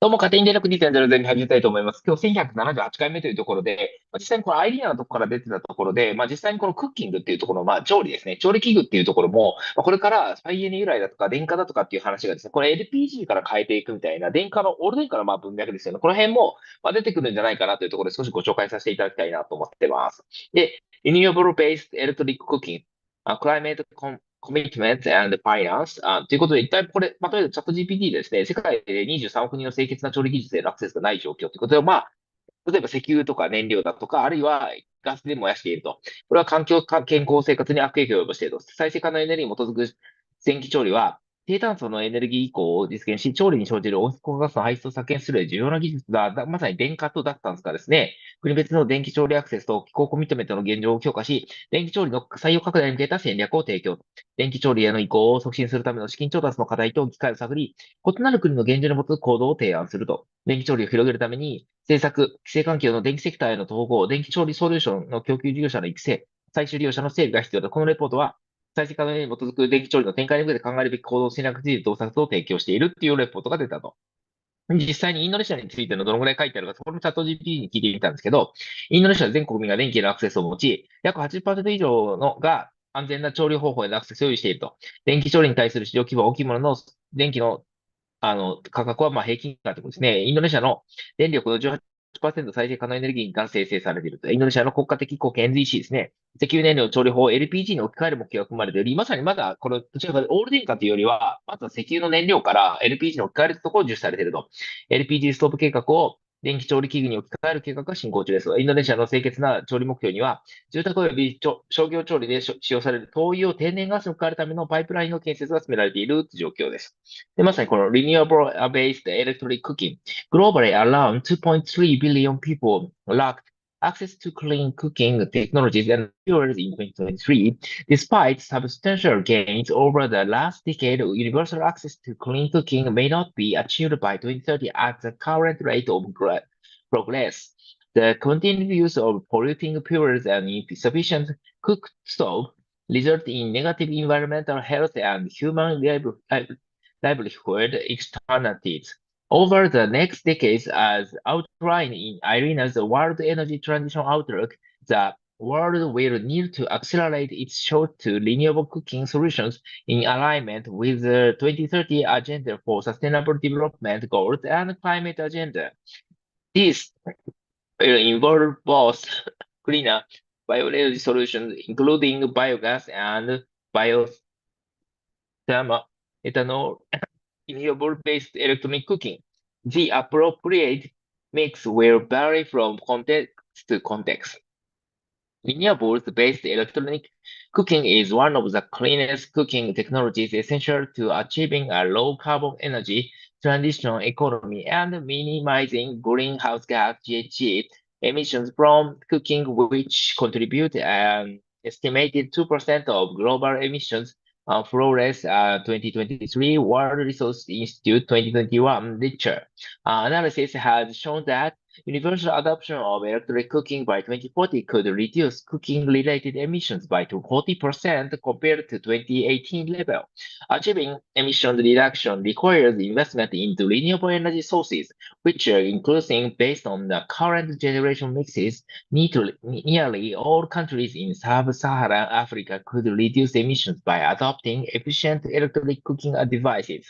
どうも、勝手に電力2.0で始めたいと思います。今日1178回目というところで、実際にこのアイディアのところから出てたところで、実際にこのクッキングっていうところ、調理ですね。調理器具っていうところも、これから再エネ由来だとか電化だとかっていう話がですね、これ LPG から変えていくみたいな、オール電化の文脈ですよね。この辺も、出てくるんじゃないかなというところで少しご紹介させていただきたいなと思ってます。で、Renewable-Based Electric Cooking、Climate Commitment and Finance ということで、一体これ、例えばチャット GPT でですね、世界で23億人の清潔な調理技術へのアクセスがない状況ということで、例えば石油とか燃料だとか、あるいはガスで燃やしていると。これは環境、健康生活に悪影響を及ぼしていると。再生可能エネルギーに基づく電気調理は、低炭素のエネルギー移行を実現し、調理に生じる温室効果ガスの排出を削減する重要な技術だ。まさに電化と脱炭素がですね、国別の電気調理アクセスと気候コミットメントの現状を強化し、電気調理の採用拡大に向けた戦略を提供。電気調理への移行を促進するための資金調達の課題と機会を探り、異なる国の現状に基づく行動を提案すると。電気調理を広げるために、政策、規制環境の電気セクターへの統合、電気調理ソリューションの供給事業者の育成、最終利用者の整備が必要だ。このレポートは、再生可能に基づく電気調理の展開に向けて考えるべき行動戦略事動作を提供しているっていうレポートが出たと。実際にインドネシアについてのどのぐらい書いてあるか、これもチャット GPT に聞いてみたんですけど、インドネシア全国民が電気へのアクセスを持ち、約80%以上のが安全な調理方法へのアクセスを有していると。電気調理に対する市場規模は大きいものの、電気の価格は平均価ということですね。インドネシアの電力の18%再生可能エネルギーが生成されていると。インドネシアの国家的貢献 NDC ですね。石油燃料調理法 LPG に置き換える目標が組まれており、まさにまだ、この、どちらかというとオール電化というよりは、まずは石油の燃料から LPG に置き換えるところを重視されていると。LPG ストーブ計画を電気調理器具に置き換える計画が進行中です。インドネシアの清潔な調理目標には、住宅及び商業調理で使用される灯油を天然ガスに変えるためのパイプラインの建設が進められている状況です。で、まさにこの Renewable-Based Electric Cooking。Globally, around 2.3 billion people lacked access to clean cooking technologies and fuels in 2023. Despite substantial gains over the last decade, universal access to clean cooking may not be achieved by 2030 at the current rate of progress. The continued use of polluting fuels and insufficient cook stove result in negative environmental health and human livelihood externalities. Over the next decades, as outlined in IRENA's World Energy Transition Outlook, the world will need to accelerate its shift to renewable cooking solutions in alignment with the 2030 Agenda for Sustainable Development Goals and Climate Agenda. This will involve both cleaner bioenergy solutions, including biogas and biothermal, ethanol, renewable-based electronic cooking. The appropriate mix will vary from context to context. Renewables-based electronic cooking is one of the cleanest cooking technologies essential to achieving a low-carbon energy transition economy and minimizing greenhouse gas GHG emissions from cooking, which contribute an estimated 2% of global emissions. Flores 2023 World Resources Institute 2021 lecture. Analysis has shown that universal adoption of electric cooking by 2040 could reduce cooking-related emissions by 40% compared to 2018 level. Achieving emission reduction requires investment into renewable energy sources, which, including based on the current generation mixes, nearly all countries in sub-Saharan Africa could reduce emissions by adopting efficient electric cooking devices.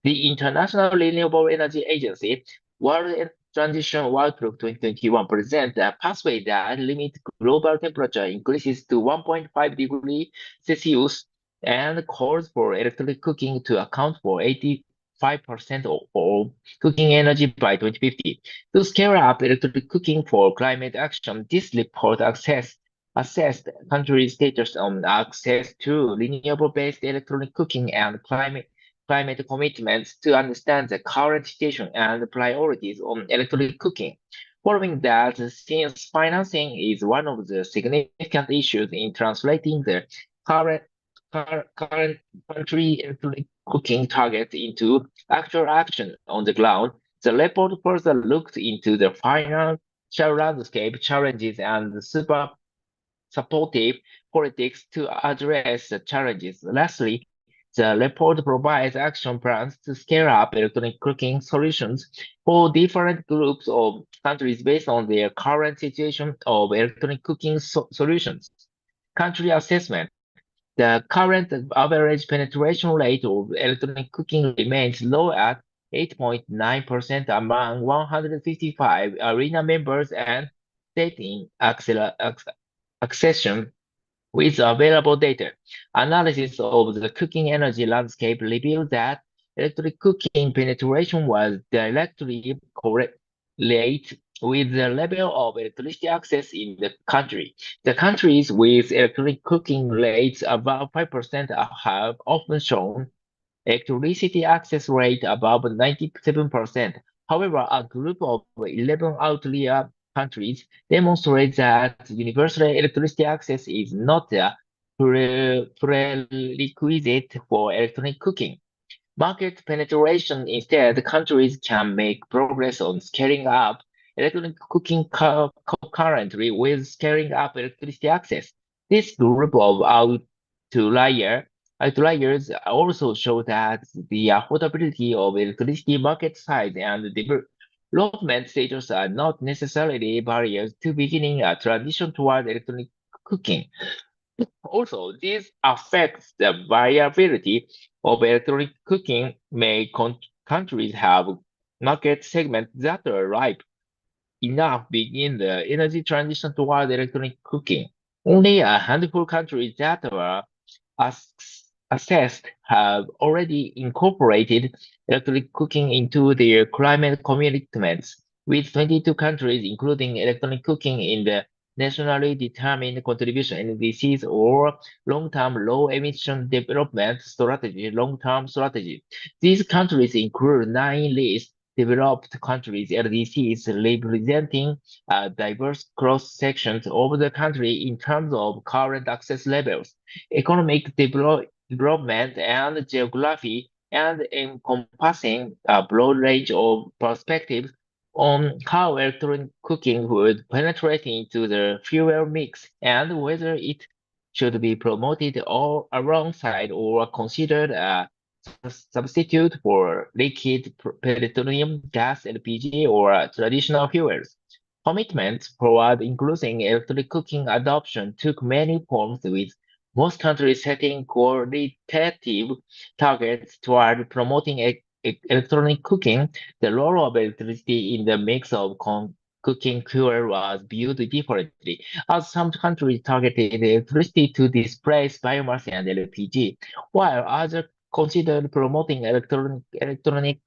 The International Renewable Energy Agency World Transition Outlook 2021 presents a pathway that limits global temperature increases to 1.5 degrees Celsius and calls for electric cooking to account for 85% of all cooking energy by 2050. To scale up electric cooking for climate action, this report assessed countries' status on access to renewable-based electronic cooking and climate commitments to understand the current situation and priorities on electric cooking. Following that, since financing is one of the significant issues in translating the current country electronic cooking targets into actual action on the ground, the report further looked into the financial landscape challenges and supportive politics to address the challenges. Lastly, The report provides action plans to scale up electronic cooking solutions for different groups of countries based on their current situation of electronic cooking solutions. Country assessment. The current average penetration rate of electronic cooking remains low at 8.9% among 155 ARENA members and stating accession with available data. Analysis of the cooking energy landscape revealed that electric cooking penetration was directly correlated with the level of electricity access in the country. The countries with electric cooking rates above 5% have often shown electricity access rate above 97%. However, a group of 11 outlier countries demonstrate that universal electricity access is not a prerequisite for electronic cooking. Market penetration. Instead, countries can make progress on scaling up electronic cooking concurrently with scaling up electricity access. This group of outliers also show that the affordability of electricity market size and development status are not necessarily barriers to beginning a transition toward electronic cooking. Also, this affects the viability of electronic cooking. May countries have market segments that are ripe enough begin the energy transition toward electronic cooking. Only a handful of countries that are assessed have already incorporated electric cooking into their climate commitments, with 22 countries including electronic cooking in the nationally determined contribution NDCs or long-term low-emission development strategy, long-term strategy. These countries include 9 least developed countries LDCs representing a diverse cross-section of the country in terms of current access levels, economic development, and geography, and encompassing a broad range of perspectives on how electronic cooking would penetrate into the fuel mix and whether it should be promoted all alongside or considered a substitute for liquid petroleum gas, LPG, or traditional fuels. Commitments toward increasing electric cooking adoption took many forms, with most countries setting qualitative targets toward promoting electronic cooking. The role of electricity in the mix of cooking fuel was viewed differently, as some countries targeted electricity to displace biomass and LPG, while others considered promoting electronic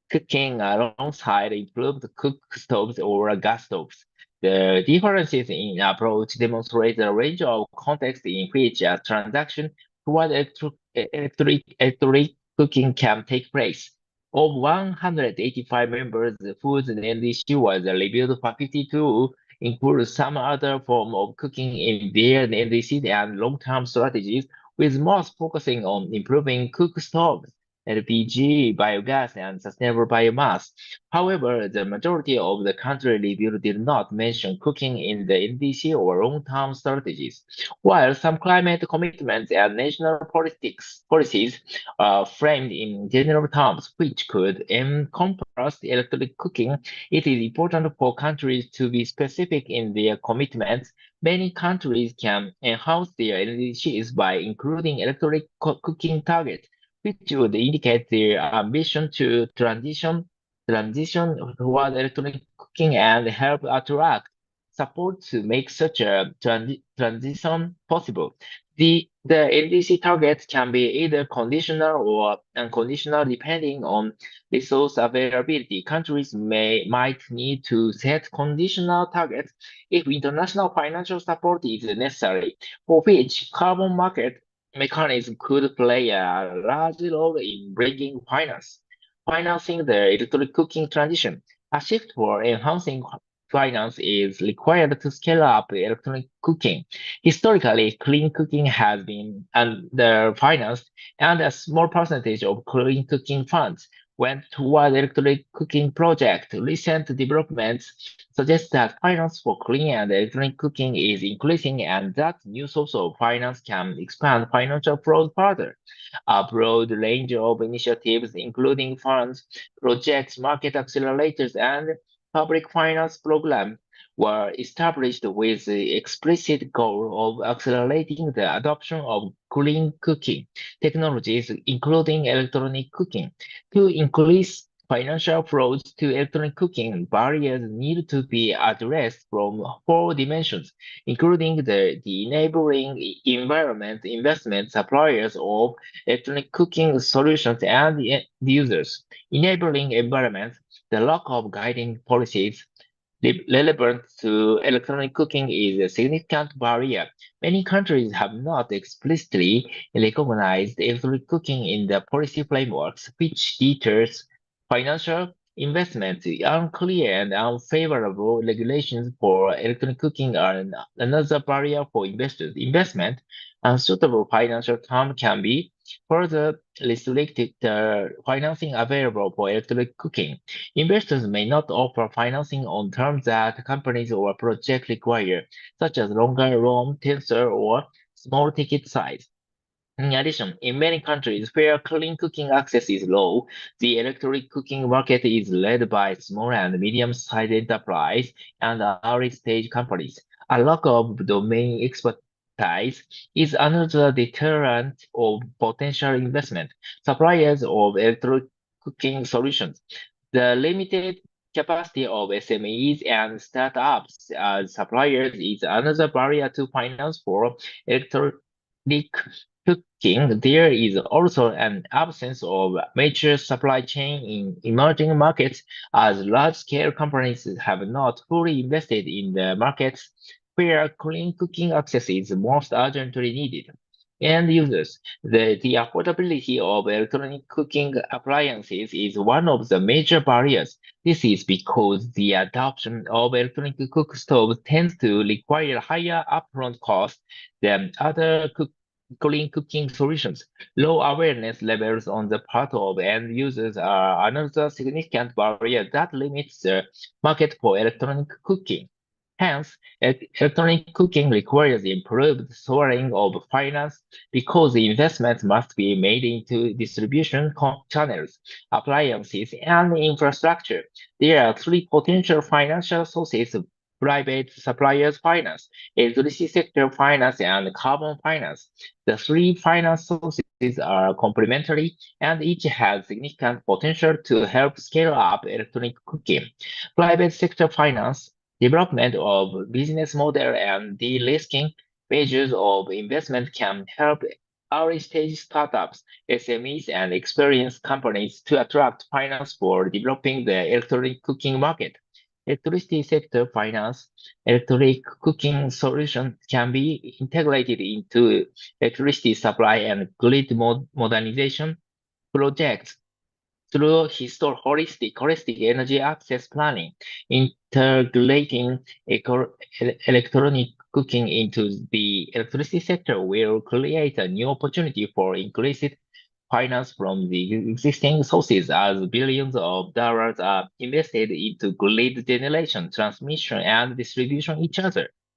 cooking alongside improved cook stoves or gas stoves. The differences in approach demonstrate the range of contexts in which a transaction toward electric cooking can take place. Of 185 members, whose NDC was reviewed for 52, include some other form of cooking in their NDC and long-term strategies, with most focusing on improving cook stoves, LPG, biogas, and sustainable biomass. However, the majority of the country reviewed did not mention cooking in the NDC or long-term strategies, while some climate commitments and national policies are framed in general terms, which could encompass electric cooking. It is important for countries to be specific in their commitments. Many countries can enhance their NDCs by including electric cooking targets, which would indicate their ambition to transition toward electronic cooking and help attract support to make such a transition possible. The NDC targets can be either conditional or unconditional depending on resource availability. Countries might need to set conditional targets if international financial support is necessary, for which carbon market mechanism could play a large role in bringing financing the electric cooking transition. A shift for enhancing finance is required to scale up electronic cooking. Historically, clean cooking has been underfinanced, and a small percentage of clean cooking funds went toward electric cooking project. Recent developments suggest that finance for clean and electronic cooking is increasing and that new source of finance can expand financial flows further. A broad range of initiatives, including funds, projects, market accelerators, and public finance programs, were established with the explicit goal of accelerating the adoption of clean cooking technologies, including electronic cooking. To increase financial flows to electronic cooking, barriers need to be addressed from four dimensions, including the enabling environment, investment, suppliers of electronic cooking solutions, and the users. Enabling environment, the lack of guiding policies relevant to electronic cooking is a significant barrier. Many countries have not explicitly recognized electronic cooking in the policy frameworks, which deters financial investment. Unclear and unfavorable regulations for electronic cooking are another barrier for investors. Investment, unsuitable financial term can be further restricted the financing available for electronic cooking. Investors may not offer financing on terms that companies or projects require, such as longer loan tenure or small ticket size. In addition, in many countries where clean cooking access is low, the electric cooking market is led by small and medium-sized enterprise and early-stage companies. A lack of domain expertise is another deterrent of potential investment. Suppliers of electric cooking solutions. The limited capacity of SMEs and startups as suppliers is another barrier to finance for electric cooking. There is also an absence of major supply chain in emerging markets as large-scale companies have not fully invested in the markets where clean cooking access is most urgently needed. End users, the affordability of electronic cooking appliances is one of the major barriers. This is because the adoption of electronic cook stoves tends to require higher upfront costs than other clean cooking solutions. Low awareness levels on the part of end users are another significant barrier that limits the market for electronic cooking. Hence, electronic cooking requires improved sourcing of finance because the investment must be made into distribution channels, appliances, and infrastructure. There are three potential financial sources: private suppliers finance, electricity sector finance, and carbon finance. The three finance sources are complementary and each has significant potential to help scale up electronic cooking. Private sector finance, development of business model and de-risking measures of investment can help early-stage startups, SMEs, and experienced companies to attract finance for developing the electronic cooking market. Electricity sector finance, electric cooking solutions can be integrated into electricity supply and grid modernization projects through holistic energy access planning. Integrating electronic cooking into the electricity sector will create a new opportunity for increased finance from the existing sources as billions of dollars are invested into grid generation, transmission, and distribution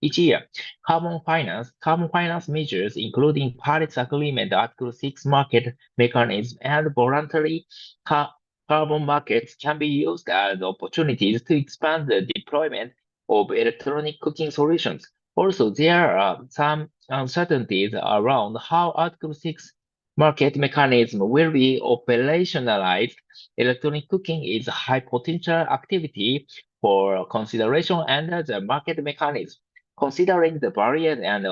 each year. Carbon finance measures, including Paris Agreement Article 6 market mechanism and voluntary ca- carbon markets, can be used as opportunities to expand the deployment of electronic cooking solutions. Also, there are some uncertainties around how Article 6 market mechanism will be operationalized. Electronic cooking is a high potential activity for consideration under the market mechanism. Considering the barriers and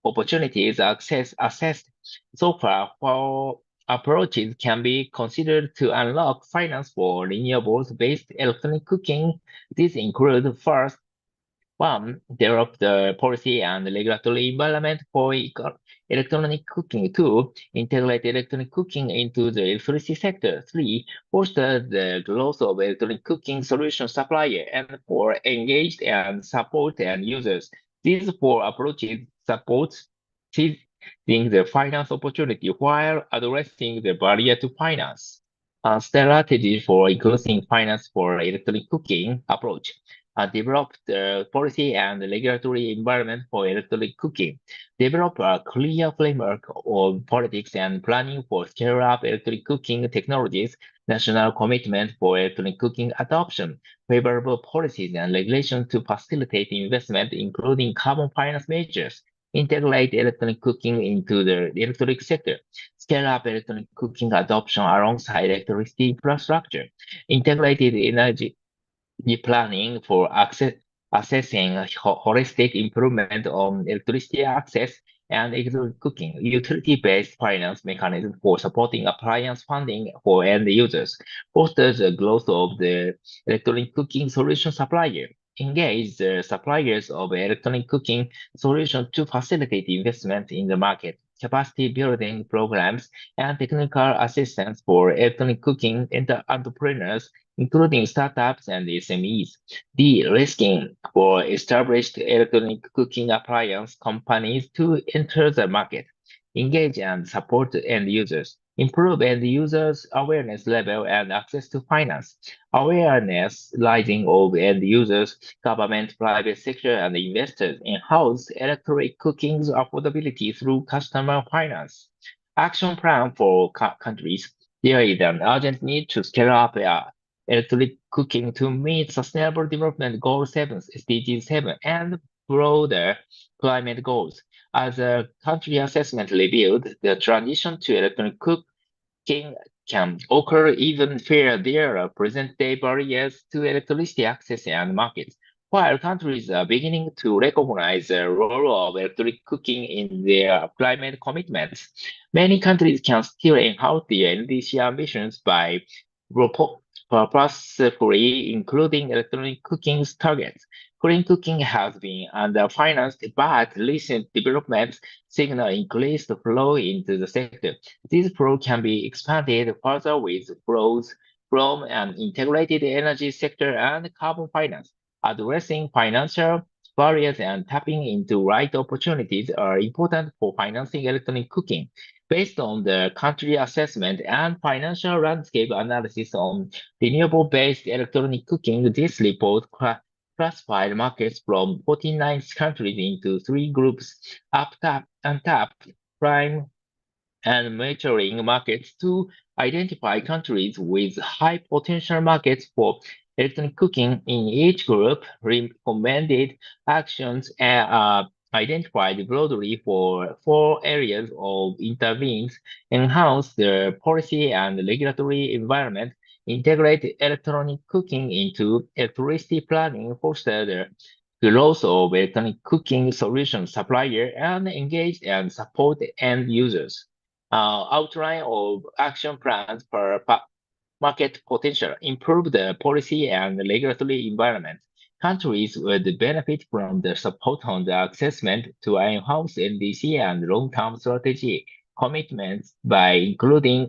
opportunities assessed so far, for approaches can be considered to unlock finance for renewables-based electronic cooking. These include first, one, develop the policy and regulatory environment for electronic cooking. Two, integrate electronic cooking into the electricity sector. Three, foster the growth of electronic cooking solution supplier. And four, engage and support end users. These four approaches support seizing the finance opportunity while addressing the barrier to finance. strategy for increasing finance for electronic cooking approach. Develop the policy and regulatory environment for electronic cooking. Develop a clear framework of politics and planning for scale-up electronic cooking technologies. National commitment for electronic cooking adoption. Favorable policies and regulations to facilitate investment, including carbon finance measures. Integrate electronic cooking into the electric sector. Scale up electronic cooking adoption alongside electricity infrastructure. Integrated energy planning for assessing holistic improvement on electricity access and electric cooking, utility-based finance mechanism for supporting appliance funding for end users, fosters the growth of the electronic cooking solution supplier, engage the suppliers of electronic cooking solutions to facilitate investment in the market, capacity building programs, and technical assistance for electronic cooking entrepreneurs including startups and SMEs. De-risking for established electronic cooking appliance companies to enter the market, engage and support end users, improve end users' awareness level and access to finance, awareness rising of end users, government, private sector, and investors enhance electric cooking's affordability through customer finance. Action plan for countries. There is an urgent need to scale up electric cooking to meet Sustainable Development Goal 7, SDG 7, and broader climate goals. As a country assessment revealed, the transition to electronic cooking can occur even where there are present-day barriers to electricity access and markets. While countries are beginning to recognize the role of electric cooking in their climate commitments, many countries can still enhance their NDC ambitions by purposefully including electronic cooking's targets. Green cooking has been under-financed, but recent developments signal increased flow into the sector. This flow can be expanded further with flows from an integrated energy sector and carbon finance. Addressing financial barriers and tapping into right opportunities are important for financing electronic cooking. Based on the country assessment and financial landscape analysis on renewable-based electronic cooking, this report classified markets from 49 countries into three groups: untapped, prime, and maturing markets to identify countries with high potential markets for electronic cooking. In each group, recommended actions are identified broadly for four areas of intervenes: enhance the policy and regulatory environment, integrate electronic cooking into electricity planning, foster the growth of electronic cooking solution supplier, and engage and support end users. Outline of action plans per market potential, improve the policy and regulatory environment. Countries would benefit from the support on the assessment to enhance NDC and long-term strategy commitments by including